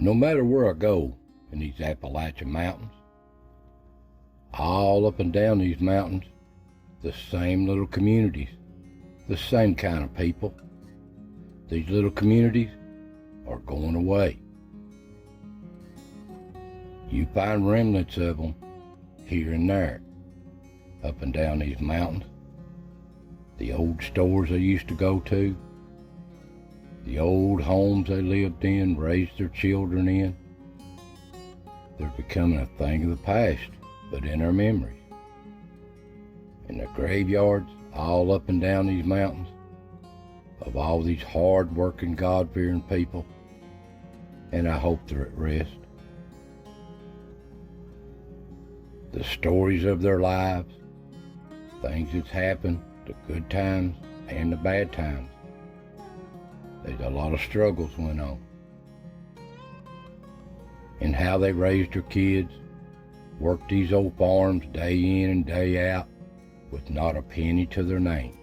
No matter where I go in these Appalachian mountains, all up and down these mountains, the same little communities, the same kind of people. These little communities are going away. You find remnants of them here and there, up and down these mountains. The old stores they used to go to, the old homes they lived in, raised their children in, they're becoming a thing of the past, but in our memories. And the graveyards all up and down these mountains of all these hard-working, God-fearing people, and I hope they're at rest. The stories of their lives, things that's happened, the good times and the bad times. There's a lot of struggles went on. And how they raised their kids, worked these old farms day in and day out with not a penny to their name.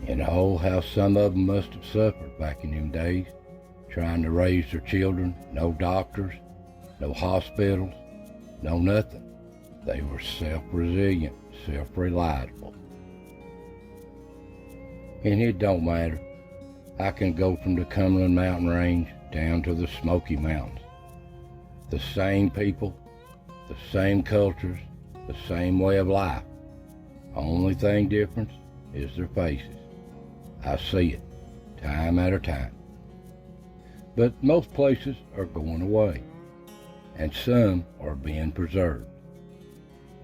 And oh, how some of them must have suffered back in them days, trying to raise their children. No doctors, no hospitals, no nothing. They were self-resilient, self-reliable. And it don't matter. I can go from the Cumberland Mountain Range down to the Smoky Mountains. The same people, the same cultures, the same way of life. Only thing different is their faces. I see it, time after time. But most places are going away, and some are being preserved.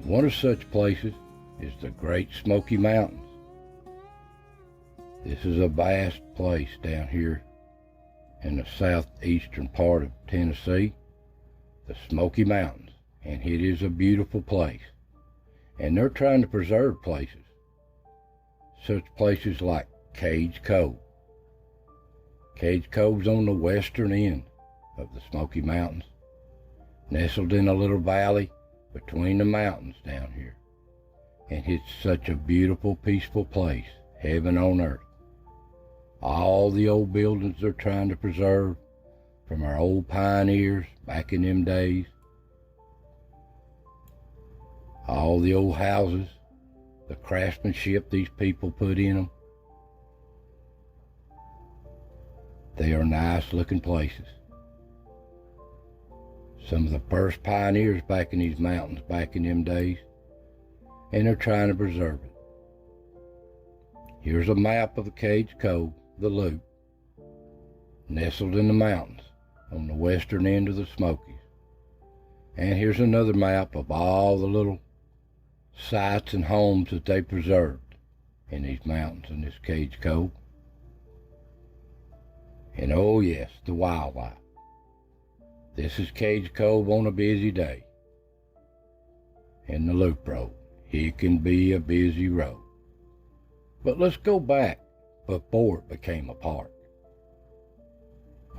One of such places is the Great Smoky Mountains. This is a vast place down here in the southeastern part of Tennessee, the Smoky Mountains, and it is a beautiful place. And they're trying to preserve places, such places like Cades Cove. Cades Cove's on the western end of the Smoky Mountains, nestled in a little valley between the mountains down here. And it's such a beautiful, peaceful place, heaven on earth. All the old buildings they're trying to preserve from our old pioneers back in them days. All the old houses, the craftsmanship these people put in them. They are nice looking places. Some of the first pioneers back in these mountains back in them days, and they're trying to preserve it. Here's a map of the Cades Cove, the loop, nestled in the mountains on the western end of the Smokies. And here's another map of all the little sites and homes that they preserved in these mountains in this Cades Cove. And oh yes, the wildlife. This is Cades Cove on a busy day. And the loop road. It can be a busy road. But let's go back before it became a park.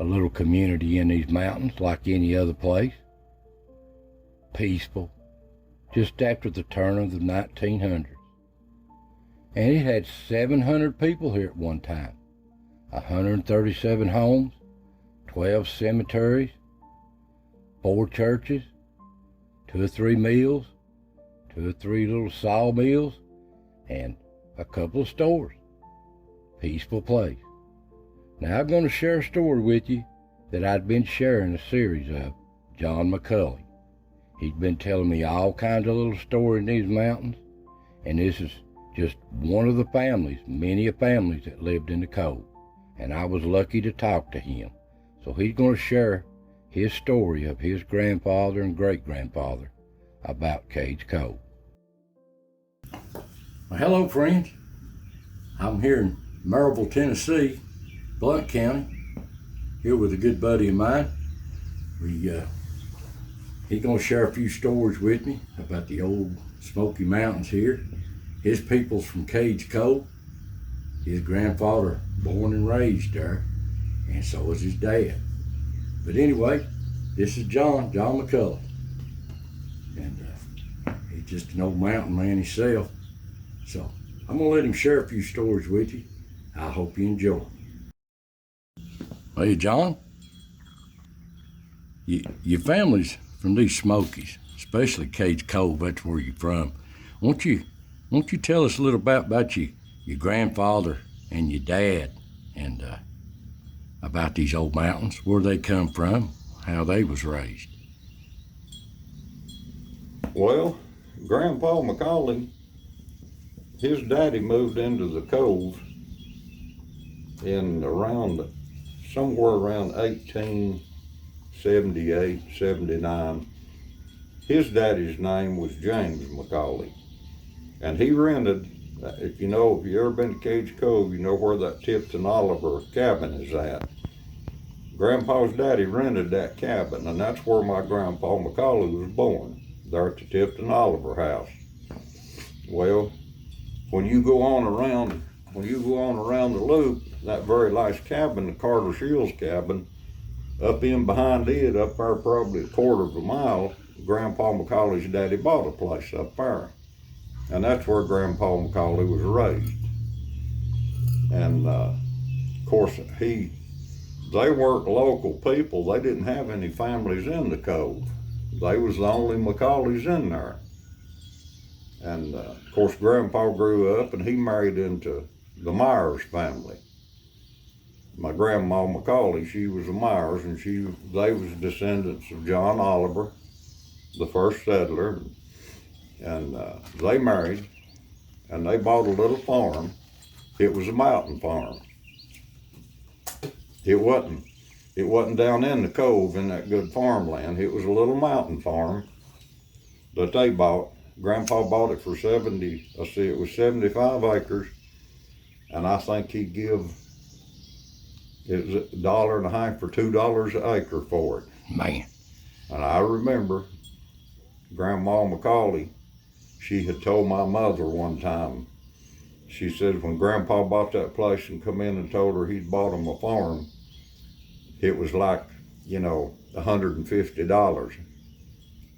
A little community in these mountains like any other place. Peaceful. Just after the turn of the 1900s. And it had 700 people here at one time. 137 homes, 12 cemeteries, 4 churches, 2 or 3 mills, 2 or 3 little sawmills, and a couple of stores. Peaceful place. Now I'm going to share a story with you that I'd been sharing a series of, John McCulley. He'd been telling me all kinds of little stories in these mountains, and this is just one of the families, many families that lived in the cove. And I was lucky to talk to him. So he's going to share his story of his grandfather and great-grandfather about Cades Cove. Well, hello, friends. I'm here in Maryville, Tennessee, Blount County, here with a good buddy of mine. He's going to share a few stories with me about the old Smoky Mountains here. His people's from Cades Cove. His grandfather born and raised there, and so was his dad. But anyway, this is John McCulley. And he's just an old mountain man himself. So I'm going to let him share a few stories with you. I hope you enjoy them. Hey, John, your family's from these Smokies, especially Cades Cove. That's where you're from. Won't you tell us a little about your grandfather and your dad, and about these old mountains, where they come from, how they was raised? Well, Grandpa McCauley, his daddy moved into the cove in somewhere around 1878, 79. His daddy's name was James McCauley, and he rented, if you ever been to Cades Cove, you know where that Tipton Oliver cabin is at. Grandpa's daddy rented that cabin, and that's where my Grandpa McCauley was born, there at the Tipton Oliver house. Well, when you go on around the loop, that very last cabin, the Carter Shields cabin, up in behind it, up there probably a quarter of a mile, Grandpa McCauley's daddy bought a place up there. And that's where Grandpa McCauley was raised. And of course, they weren't local people. They didn't have any families in the cove. They was the only McCauleys in there. And of course, Grandpa grew up and he married into the Myers family. My grandma McCauley, she was a Myers, and they was descendants of John Oliver, the first settler. And they married, and they bought a little farm. It was a mountain farm. It wasn't down in the cove in that good farmland. It was a little mountain farm that they bought. Grandpa bought it for 75 acres, and I think he'd give, it was $1.50 or $2 an acre for it. Man. And I remember Grandma McCauley, she had told my mother one time, she said when Grandpa bought that place and come in and told her he'd bought him a farm, it was like, $150.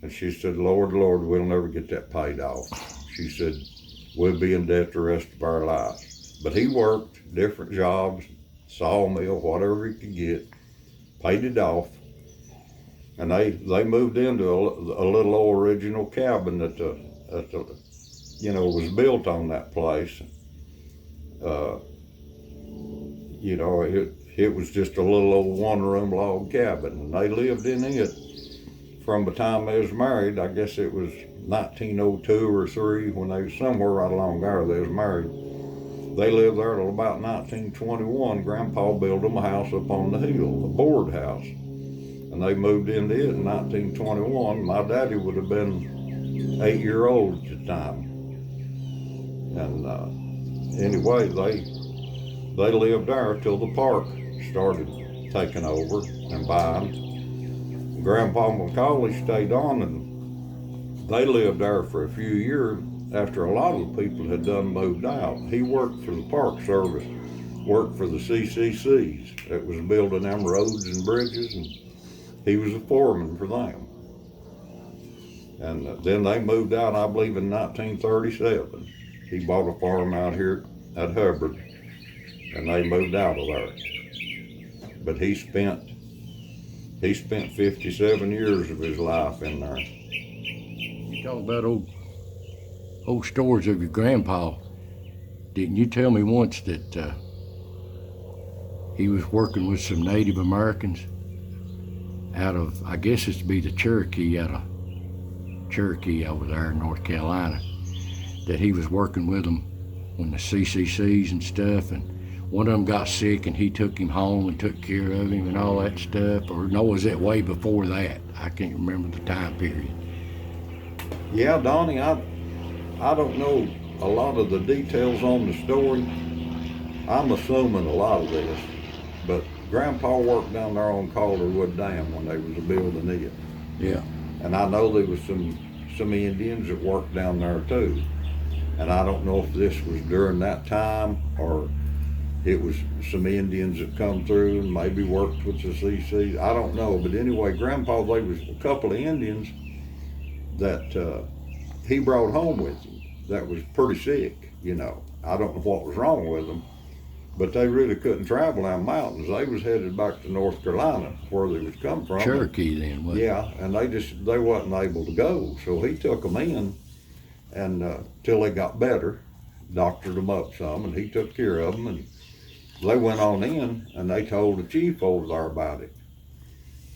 And she said, Lord, we'll never get that paid off. She said, we'll be in debt the rest of our lives. But he worked different jobs, sawmill, whatever he could get, paid it off. And they moved into a little old original cabin that was built on that place. It was just a little old one-room log cabin, and they lived in it from the time they was married. I guess it was 1902 or 3, when they was somewhere right along there they was married. They lived there till about 1921. Grandpa built them a house up on the hill, a board house, and they moved into it in 1921. My daddy would have been 8-year-old at the time. And anyway, they lived there till the park started taking over and buying. Grandpa McCauley stayed on, and they lived there for a few years after a lot of the people had done moved out. He worked for the Park Service, worked for the CCCs that was building them roads and bridges, and he was a foreman for them. And then they moved out, I believe, in 1937. He bought a farm out here at Hubbard, and they moved out of there. But he spent 57 years of his life in there. You talk about old stories of your grandpa. Didn't you tell me once that he was working with some Native Americans out of, I guess it's to be the Cherokee, out of Cherokee over there in North Carolina, that he was working with them when the CCCs and stuff, and one of them got sick and he took him home and took care of him and all that stuff? Or no, was it way before that? I can't remember the time period. Yeah, Donnie, I don't know a lot of the details on the story. I'm assuming a lot of this, but Grandpa worked down there on Calderwood Dam when they was building it. Yeah. And I know there was some Indians that worked down there too. And I don't know if this was during that time or it was some Indians that come through and maybe worked with the CC. I don't know, but anyway, Grandpa, there was a couple of Indians that he brought home with him that was pretty sick, I don't know what was wrong with them, but they really couldn't travel down mountains. They was headed back to North Carolina, where they was come from. Cherokee then, wasn't it? Yeah, and they wasn't able to go. So he took them in, and till they got better, doctored them up some, and he took care of them. And they went on in, and they told the chief over there about it.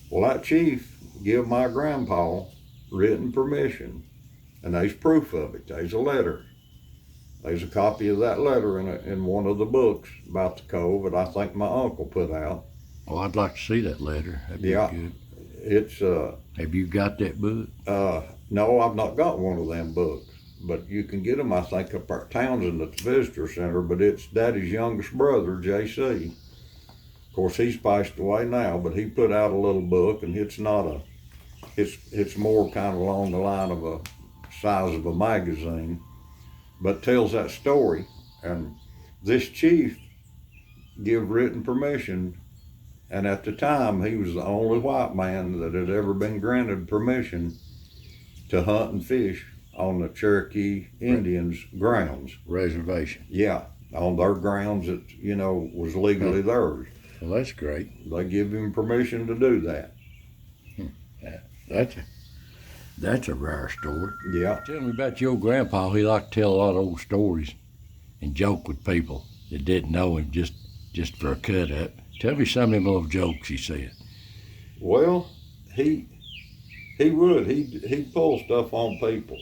Well, that chief give my grandpa written permission, and there's proof of it. There's a letter. There's a copy of that letter in one of the books about the cove that I think my uncle put out. Oh, I'd like to see that letter. That'd be good. It's Have you got that book? no, I've not got one of them books, but you can get them, I think, up at Townsend at the visitor center. But it's Daddy's youngest brother, JC. Of course, he's passed away now, but he put out a little book, and it's not it's more kind of along the line of a size of a magazine, but tells that story. And this chief give written permission, and at the time he was the only white man that had ever been granted permission to hunt and fish on the Cherokee Indians' grounds. Reservation. Yeah, on their grounds that, was legally theirs. Well, that's great. They give him permission to do that. That's a rare story. Yeah. Tell me about your grandpa. He liked to tell a lot of old stories and joke with people that didn't know him just for a cut up. Tell me some of them little jokes he said. Well, he would. He'd pull stuff on people.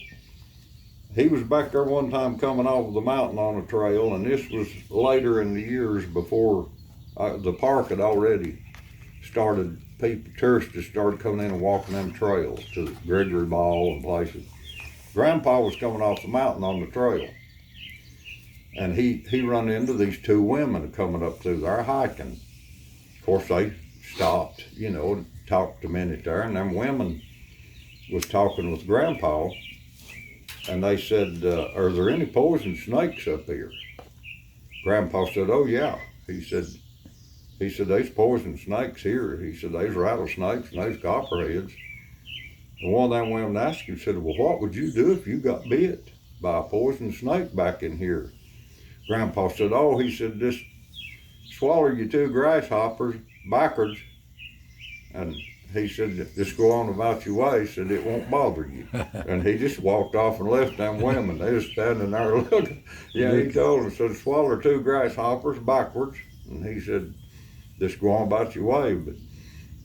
He was back there one time coming off of the mountain on a trail, and this was later in the years before the park had already started. Tourists just started coming in and walking them trails to Gregory Ball and places. Grandpa was coming off the mountain on the trail, and he run into these two women coming up through there hiking. Of course, they stopped, talked a minute there, and them women was talking with Grandpa, and they said, "Are there any poison snakes up here?" Grandpa said, "Oh yeah." He said, "There's poison snakes here." He said, "There's rattlesnakes and there's copperheads." And one of them women asked him, said, "Well, what would you do if you got bit by a poison snake back in here?" Grandpa said, "Oh," he said, "just swallow your 2 grasshoppers backwards." And he said, "Just go on about your way." He said, "It won't bother you." And he just walked off and left them women. They was standing there looking. Yeah, he told them, said, "Swallow 2 grasshoppers backwards." And he said, "Just go on about your way." But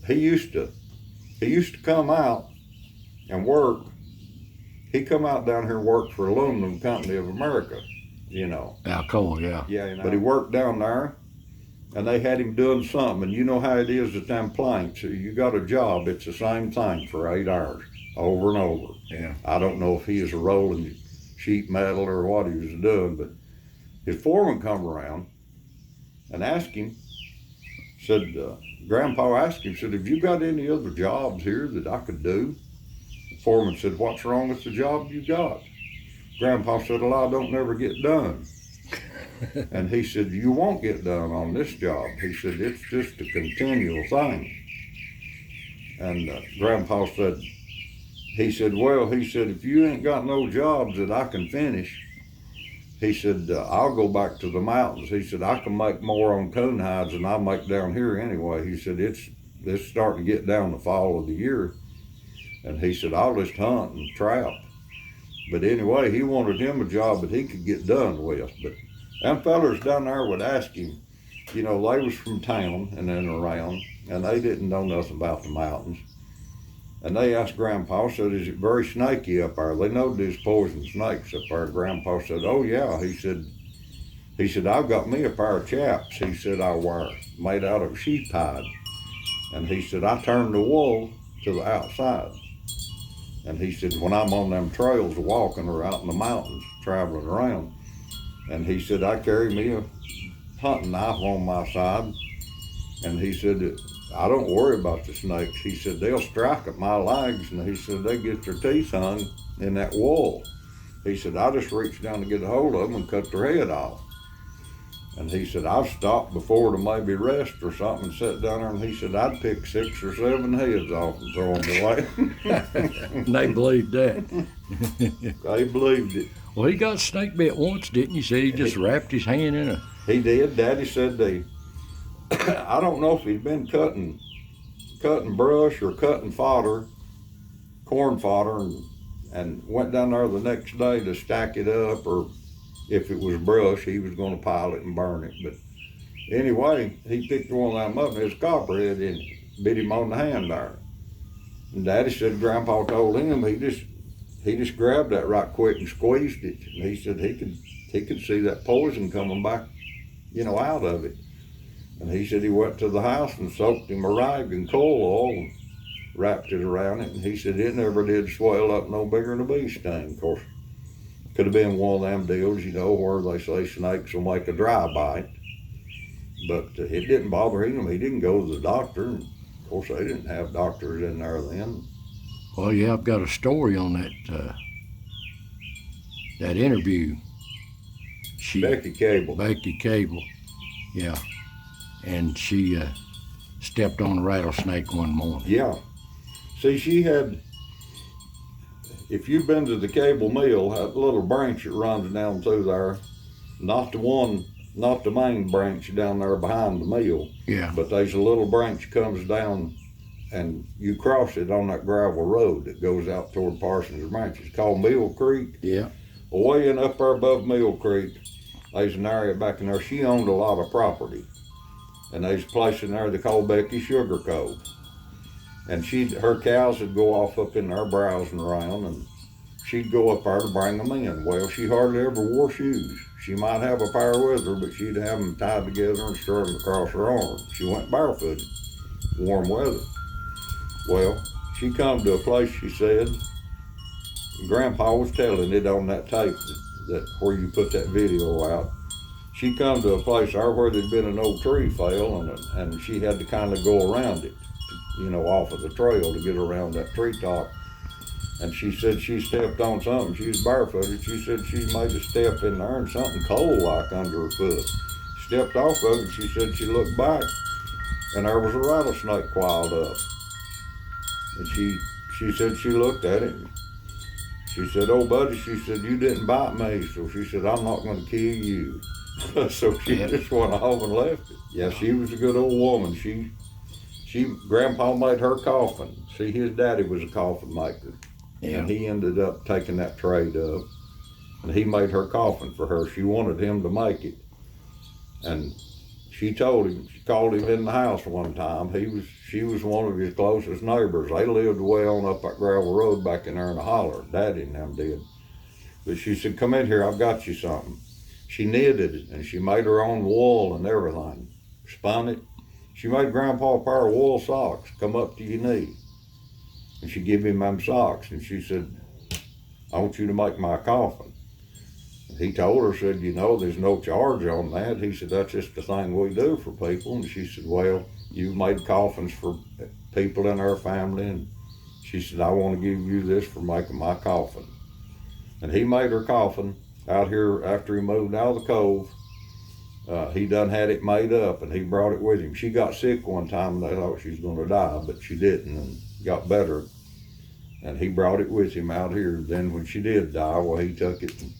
he used to come out and work. He come out down here and worked for Aluminum Company of America, Alcoa, yeah. Yeah, but he worked down there, and they had him doing something. And you know how it is at them planks. You got a job, it's the same thing for 8 hours, over and over. Yeah. I don't know if he was rolling sheet metal or what he was doing, but his foreman come around and asked him, said, Grandpa asked him, said, "Have you got any other jobs here that I could do?" The foreman said, "What's wrong with the job you got?" Grandpa said, "A lot don't never get done." And he said, "You won't get done on this job." He said, "It's just a continual thing." And Grandpa said, "Well, if you ain't got no jobs that I can finish," he said, "I'll go back to the mountains." He said, "I can make more on coon hides than I make down here anyway." He said, it's starting to get down the fall of the year. And he said, "I'll just hunt and trap." But anyway, he wanted him a job that he could get done with. But them fellers down there would ask him, they was from town and then around, and they didn't know nothing about the mountains. And they asked Grandpa, said, "Is it very snaky up there?" They know there's poison snakes up there. Grandpa said, "Oh yeah." He said, "I've got me a pair of chaps," he said, "I wear, made out of sheep hide." And he said, "I turn the wool to the outside." And he said, "When I'm on them trails walking or out in the mountains, traveling around," and he said, "I carry me a hunting knife on my side." And he said, "I don't worry about the snakes." He said, "They'll strike at my legs," and he said, "they get their teeth hung in that wool." He said, "I just reach down to get a hold of them and cut their head off." And he said, I've stopped before to maybe rest or something and sat down there, and he said, I'd pick 6 or 7 heads off and throw them away. They believed that. They believed it. Well, he got snake bit once, didn't he? Said he just wrapped his hand in a... He did. Daddy said I don't know if he'd been cutting brush or cutting fodder, corn fodder, and went down there the next day to stack it up, or if it was brush, he was going to pile it and burn it. But anyway, he picked one of them up, and it was copperhead in it. Bit him on the hand there. And Daddy said Grandpa told him he just grabbed that right quick and squeezed it. And he said he could see that poison coming back, out of it. And he said he went to the house and soaked him a rag in coal oil and wrapped it around it. And he said it never did swell up no bigger than a bee sting. Of course, could have been one of them deals, where they say snakes will make a dry bite. But it didn't bother him. He didn't go to the doctor. And of course, they didn't have doctors in there then. Well, yeah, I've got a story on that interview. Becky Cable, yeah. And she stepped on a rattlesnake one morning. Yeah. See, she had, if you've been to the Cable Mill, that little branch that runs down through there, not the main branch down there behind the mill. Yeah. But there's a little branch comes down and you cross it on that gravel road that goes out toward Parsons Branch. It's called Mill Creek. Yeah. Way in up there above Mill Creek, there's an area back in there. She owned a lot of property. And there's a place in there they call Becky Sugar Cove. And her cows would go off up in there browsing around, and she'd go up there to bring them in. Well, she hardly ever wore shoes. She might have a pair with her, but she'd have them tied together and strung across her arm. She went barefooted, warm weather. Well, she come to a place, she said, Grandpa was telling it on that tape that where you put that video out. She come to a place there where there'd been an old tree fell, and she had to kind of go around it, off of the trail to get around that treetop. And she said she stepped on something. She was barefooted. She said she made a step in there and something cold like under her foot. Stepped off of it. She said she looked back, and there was a rattlesnake coiled up. And she said she looked at it. She said, "Oh, buddy," she said, "you didn't bite me." So she said, "I'm not going to kill you." So she just went off and left it. Yeah, she was a good old woman. Grandpa made her coffin. See, his daddy was a coffin maker. Yeah. And he ended up taking that trade up. And he made her coffin for her. She wanted him to make it. And she told him, she called him in the house one time. She was one of his closest neighbors. They lived way on up that gravel road back in there in the holler. Daddy and them did. But she said, "Come in here, I've got you something." She knitted it, and she made her own wool and everything. Spun it. She made Grandpa a pair of wool socks, come up to your knee. And she gave him them socks, and she said, "I want you to make my coffin." And he told her, said, "There's no charge on that." He said, "That's just the thing we do for people." And she said, "Well, you've made coffins for people in our family." And she said, "I want to give you this for making my coffin." And he made her coffin out here after he moved out of the cove. He done had it made up, and he brought it with him. She got sick one time, and they thought she was going to die, but she didn't, and got better. And he brought it with him out here. Then when she did die, well, he took it and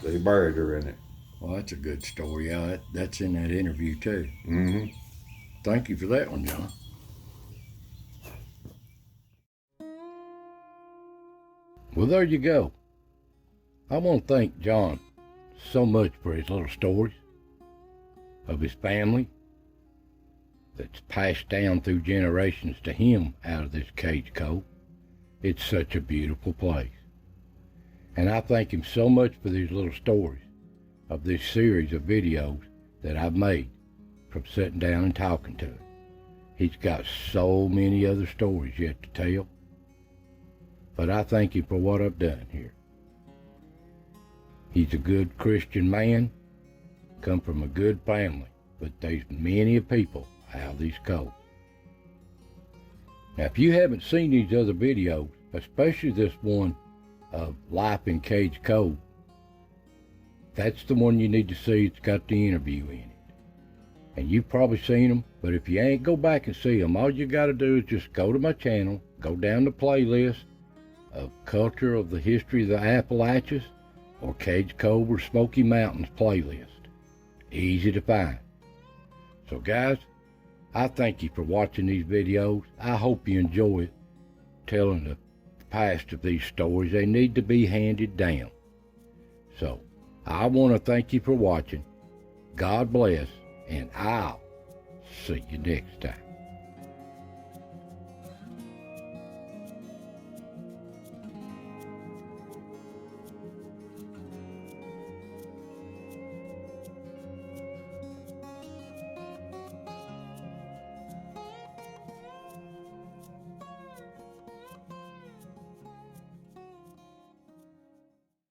they buried her in it. Well, that's a good story. Yeah, that's in that interview too. Mm-hmm. Thank you for that one, John. Well, there you go. I want to thank John so much for his little stories of his family that's passed down through generations to him out of this Cades Cove. It's such a beautiful place. And I thank him so much for these little stories of this series of videos that I've made from sitting down and talking to him. He's got so many other stories yet to tell. But I thank him for what I've done here. He's a good Christian man, come from a good family, but there's many people out of these coves. Now, if you haven't seen these other videos, especially this one of life in Cades Cove, That's the one you need to see. It's got the interview in it. And you've probably seen them, but if you ain't, go back and see them. All you got to do is just go to my channel, go down the playlist of Culture of the History of the Appalachians or Cades Cove or Smoky Mountains playlist. Easy to find. So guys, I thank you for watching these videos. I hope you enjoy it, telling the past of these stories. They need to be handed down. So, I want to thank you for watching. God bless, and I'll see you next time.